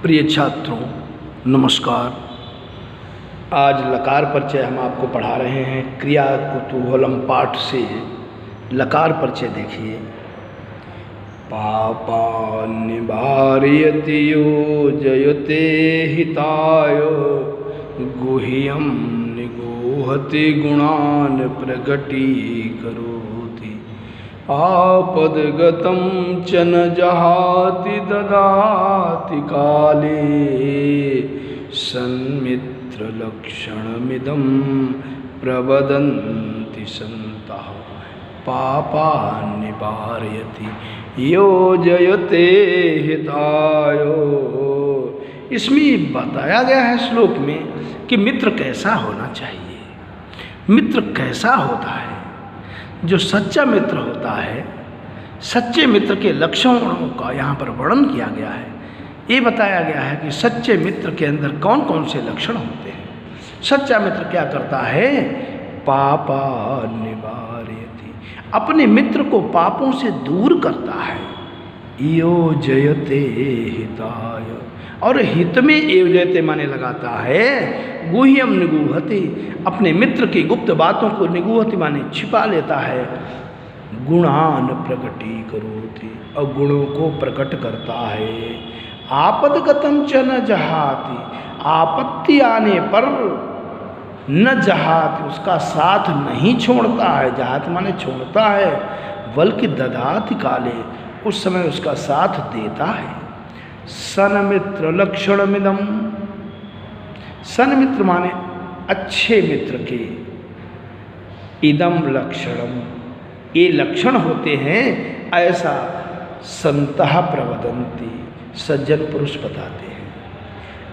प्रिय छात्रों नमस्कार। आज लकार परिचय हम आपको पढ़ा रहे हैं क्रिया कुतूहलम पाठ से। लकार परिचय देखिए। पापा निवारयति योजयते हिताय गुह्यं निगूहति गुणान् प्रकटीकरोति आपदगतं च न जहाति ददाति काले सन्मित्रलक्षणमिदं प्रवदन्ति सन्तः पापान् निवारयति योजयते हितायो। इसमें बताया गया है श्लोक में कि मित्र कैसा होना चाहिए, मित्र कैसा होता है। जो सच्चा मित्र होता है, सच्चे मित्र के लक्षणों का यहाँ पर वर्णन किया गया है। ये बताया गया है कि सच्चे मित्र के अंदर कौन कौन से लक्षण होते हैं। सच्चा मित्र क्या करता है? पापा निवारयति, अपने मित्र को पापों से दूर करता है। योजयते हिताय, और हित में योजयते माने लगाता है। गुह्यम निगूहति, अपने मित्र की गुप्त बातों को निगूहति माने छिपा लेता है। गुणान प्रकटीकरोति, और गुणों को प्रकट करता है। आपदगतं च न जहाति, आपत्ति आने पर न जहाति, उसका साथ नहीं छोड़ता है। जहात माने छोड़ता है, बल्कि ददाति काले, उस समय उसका साथ देता है। सन्मित्र लक्षणमिदं, सन्मित्र माने अच्छे मित्र के, इदम लक्षणम, ये लक्षण होते हैं। ऐसा संतः प्रवदन्ति, सज्जन पुरुष बताते हैं।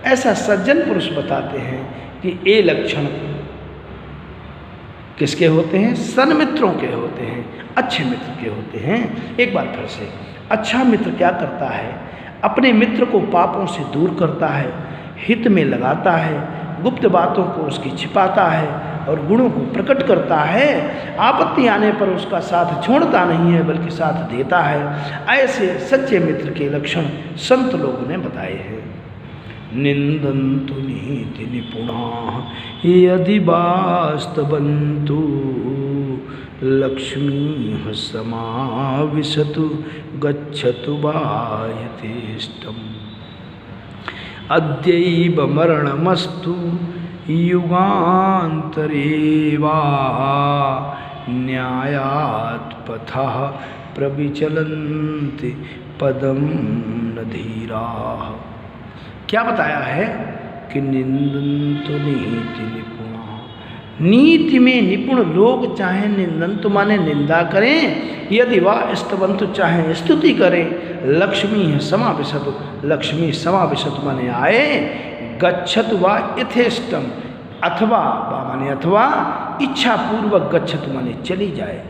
ऐसा सज्जन पुरुष बताते हैं कि ये लक्षण किसके होते हैं? सन्मित्रों के होते हैं, अच्छे मित्र के होते हैं। एक बार फिर से, अच्छा मित्र क्या करता है? अपने मित्र को पापों से दूर करता है, हित में लगाता है, गुप्त बातों को उसकी छिपाता है और गुणों को प्रकट करता है। आपत्ति आने पर उसका साथ छोड़ता नहीं है, बल्कि साथ देता है। ऐसे सच्चे मित्र के लक्षण संत लोगों ने बताए हैं। निंदन्तु नीति निपुणाः यदि वास्तवन्तु लक्ष्मीः समाविशतु गच्छतु वायतेष्टम्। अद्यैव मरणमस्तु युगान्तरे वा न्यायात् पथः प्रविचलन्ति पदं न धीराः। क्या बताया है कि निंदन्तु नीति निपुणा, नीति में निपुण लोग चाहे निंदन्तु माने निंदा करें, यदि वा स्तवन्तु चाहे स्तुति करें, लक्ष्मी है समाविशतु, लक्ष्मी समाविशतु माने आए, गच्छतु वा यथेष्टम, अथवा वा माने अथवा, इच्छा पूर्वक गच्छतु माने चली जाए।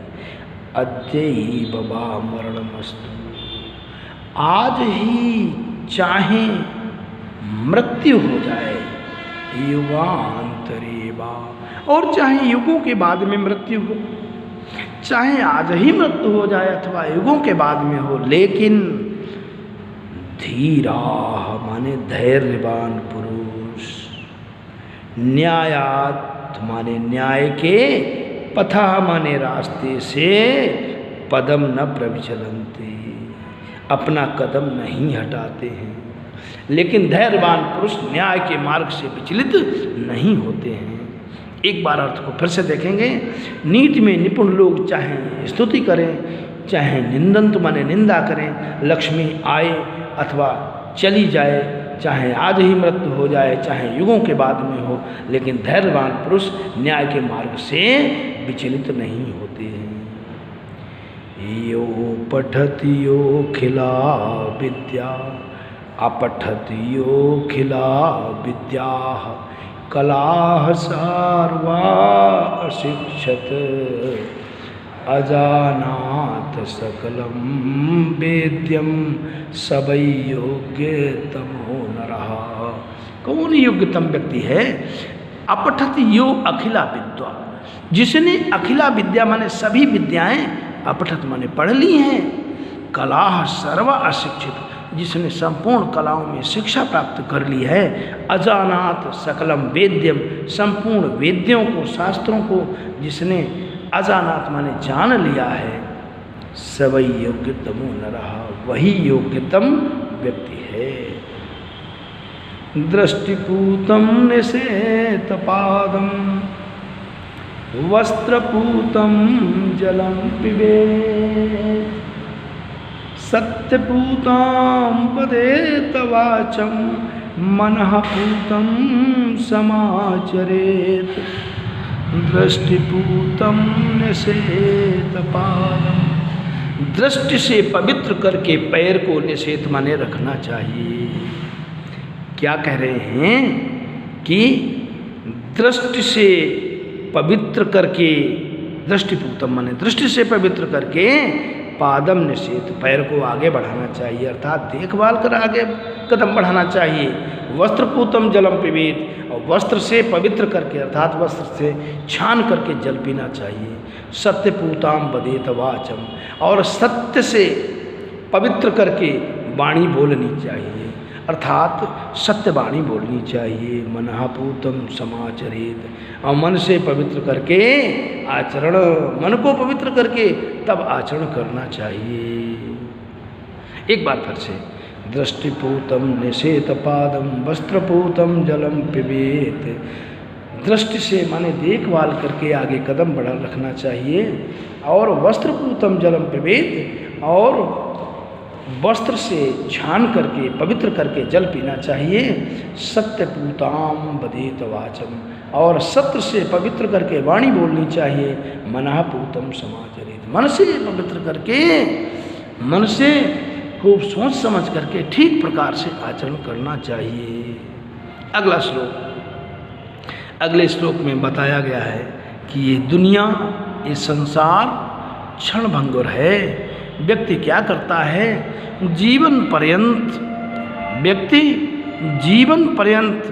अद्यैव वा मरणमस्तु, आज ही चाहे मृत्यु हो जाए, युगांतरे वा, और चाहे युगों के बाद में मृत्यु हो, चाहे आज ही मृत्यु हो जाए अथवा युगों के बाद में हो, लेकिन धीरा माने धैर्यवान पुरुष, न्यायात माने न्याय के, पथा माने रास्ते से, पदम न प्रविचलन्ति, अपना कदम नहीं हटाते हैं। लेकिन धैर्यवान पुरुष न्याय के मार्ग से विचलित नहीं होते हैं। एक बार अर्थ को फिर से देखेंगे। नीति में निपुण लोग चाहे स्तुति करें, चाहे निंदन्तु माने निंदा करें, लक्ष्मी आए अथवा चली जाए, चाहे आज ही मृत्यु हो जाए, चाहे युगों के बाद में हो, लेकिन धैर्यवान पुरुष न्याय के मार्ग से विचलित नहीं होते हैं। यो पठति यो खिला विद्या, अपठति यो खिला विद्याः, कलाः सर्वा अशिक्षत, अजानात सकलम वेद्यम सबै योग्यतमो नरः। कौन योग्यतम व्यक्ति है? अपठत यो अखिला विद्या, जिसने अखिला विद्या माने सभी विद्याएं, अपठत माने पढ़ ली हैं, कला सर्व अशिक्षित, जिसने संपूर्ण कलाओं में शिक्षा प्राप्त कर ली है, अजानात सकलम वेद्यम, संपूर्ण वेद्यों को, शास्त्रों को जिसने अजानात माने जान लिया है, सवै योग्यतमो नरः, वही योग्यतम व्यक्ति है। दृष्टिपूतं निषेधपादं वस्त्रपूतं जलं पिबेत्, सत्यपूतां वदेत वाचं मनः पूतं समाचरेत्। दृष्टिपूतं निषेधपादं, दृष्टि से पवित्र करके पैर को निषेध माने रखना चाहिए। क्या कह रहे हैं कि दृष्टि से पवित्र करके, दृष्टिपूतम माने दृष्टि से पवित्र करके, पादम निषेध पैर को आगे बढ़ाना चाहिए, अर्थात देखभाल कर आगे कदम बढ़ाना चाहिए। वस्त्रपूतम जलम पिबेत, और वस्त्र से पवित्र करके अर्थात वस्त्र से छान करके जल पीना चाहिए। सत्यपूताम वदेत वाचम, और सत्य से पवित्र करके वाणी बोलनी चाहिए, अर्थात सत्यवाणी बोलनी चाहिए। मनः पूतं समाचरेत, और मन से पवित्र करके आचरण, मन को पवित्र करके तब आचरण करना चाहिए। एक बार फिर से, दृष्टिपूतं निषेधपादं वस्त्रपूतं जलम पिबेत, दृष्टि से माने देखभाल करके आगे कदम बढ़ा रखना चाहिए, और वस्त्रपूतम जलम पिबेत, और वस्त्र से छान करके पवित्र करके जल पीना चाहिए। सत्यपूताम वदेत वाचम, और सत्य से पवित्र करके वाणी बोलनी चाहिए। मनः पूतम समाचरेत, मन से पवित्र करके, मन से खूब सोच समझ करके ठीक प्रकार से आचरण करना चाहिए। अगला श्लोक, अगले श्लोक में बताया गया है कि ये दुनिया, ये संसार क्षणभंगुर है। व्यक्ति क्या करता है, जीवन पर्यंत, व्यक्ति जीवन पर्यंत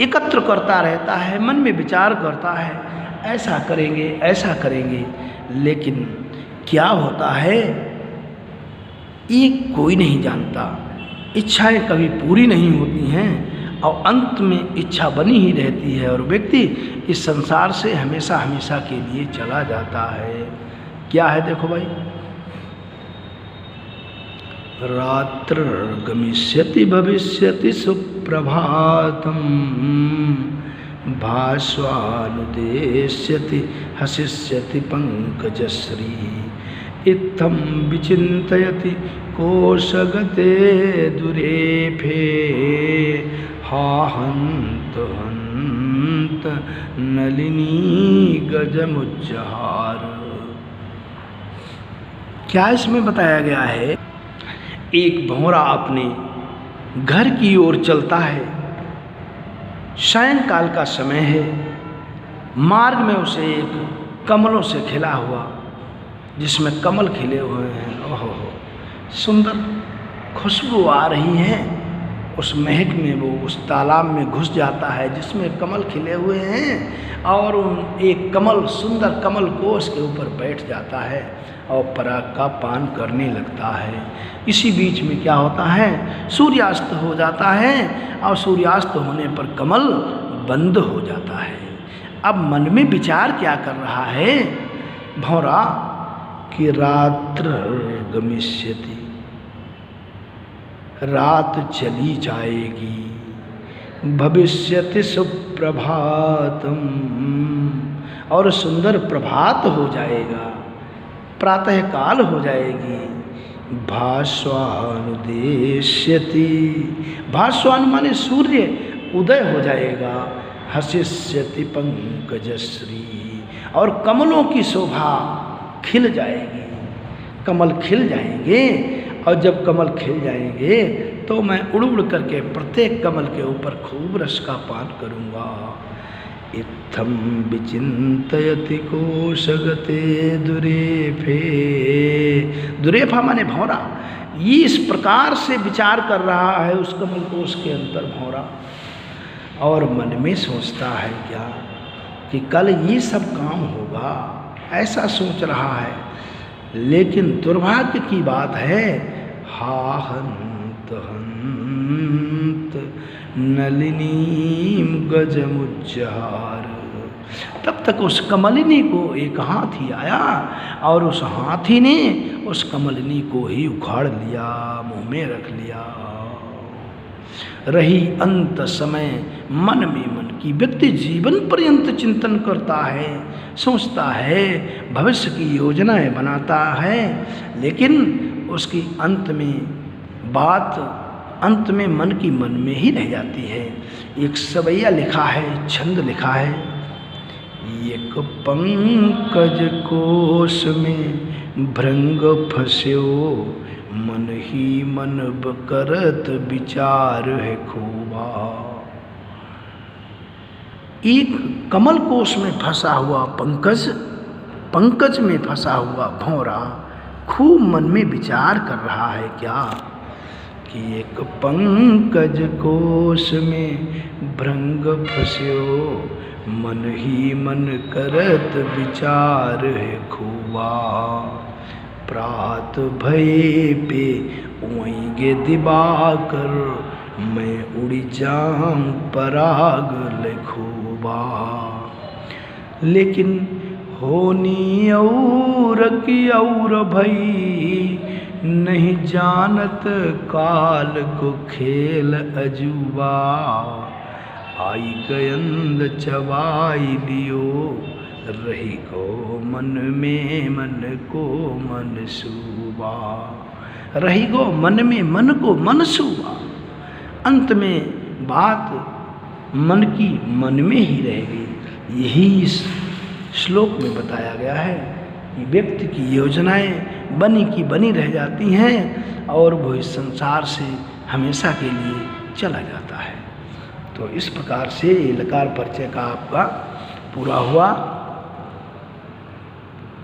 एकत्र करता रहता है, मन में विचार करता है, ऐसा करेंगे ऐसा करेंगे, लेकिन क्या होता है ये कोई नहीं जानता। इच्छाएं कभी पूरी नहीं होती हैं, और अंत में इच्छा बनी ही रहती है, और व्यक्ति इस संसार से हमेशा हमेशा के लिए चला जाता है। क्या है देखो भाई, रात्रिर्गमिष्यति भविष्यति सुप्रभातं, भास्वानुदेश्यति हसिष्यति पंकजश्री, इत्थं विचिन्तयति कोशगते दुरेफे, हा हन्त हन्त नलिनी गजमुज्जहार। क्या इसमें बताया गया है, एक भौरा अपने घर की ओर चलता है, सायंकाल का समय है, मार्ग में उसे एक कमलों से खिला हुआ, जिसमें कमल खिले हुए हैं, ओहो सुंदर खुशबू आ रही है, उस महक में वो उस तालाब में घुस जाता है जिसमें कमल खिले हुए हैं, और एक कमल, सुंदर कमल कोष के ऊपर बैठ जाता है और पराग का पान करने लगता है। इसी बीच में क्या होता है, सूर्यास्त हो जाता है, और सूर्यास्त होने पर कमल बंद हो जाता है। अब मन में विचार क्या कर रहा है भौरा कि रात्र गमिष्यति, रात चली जाएगी, भविष्यति सुप्रभातम, और सुंदर प्रभात हो जाएगा, प्रातः काल हो जाएगी। भास्वानुदेश्यति, भास्वान माने सूर्य उदय हो जाएगा। हसिष्यति पंकजश्री, और कमलों की शोभा खिल जाएगी, कमल खिल जाएंगे, और जब कमल खिल जाएंगे तो मैं उड़ उड़ करके प्रत्येक कमल के ऊपर खूब रस का पान करूँगा। इत्थम विचिन्तयति कोशगते दुरेफे, दुरेफा माने भौरा, ये इस प्रकार से विचार कर रहा है उस कमल कोश के अंतर भौरा, और मन में सोचता है क्या कि कल ये सब काम होगा, ऐसा सोच रहा है। लेकिन दुर्भाग्य की बात है, हा हंत हंत नलिनीम गजमुज्जहार। तब तक उस कमलिनी को एक हाथी आया और उस हाथी ने उस कमलिनी को ही उखाड़ लिया, मुंह में रख लिया। रही अंत समय मन में मन की। व्यक्ति जीवन पर्यंत चिंतन करता है, सोचता है, भविष्य की योजनाएं बनाता है, लेकिन उसकी अंत में मन की मन में ही रह जाती है। एक सवैया लिखा है, छंद लिखा है, एक पंकज कोश में भृंग फस्यो, मन ही मन करत विचार है खूबा। एक कमल कोश में फंसा हुआ पंकज में फंसा हुआ भंवरा खूब मन में विचार कर रहा है क्या कि एक पंकज कोश में भृंग फस्यो, मन ही मन करत विचार है खूबा। प्रात भये पे उइगे दिवाकर, मैं उड़ी जाऊं पराग लखूबा। लेकिन होनी और की और भई, नहीं जानत काल को खेल अजूबा। आई गयंद चबाई लियो, रही गो मन में मन को मनसूबा। रही गो मन में मन को मनसूबा। अंत में बात मन की मन में ही रह गई। यही इस श्लोक में बताया गया है कि व्यक्ति की योजनाएं बनी की बनी रह जाती हैं और वो इस संसार से हमेशा के लिए चला जाता है। तो इस प्रकार से लकार परिचय का आपका पूरा हुआ।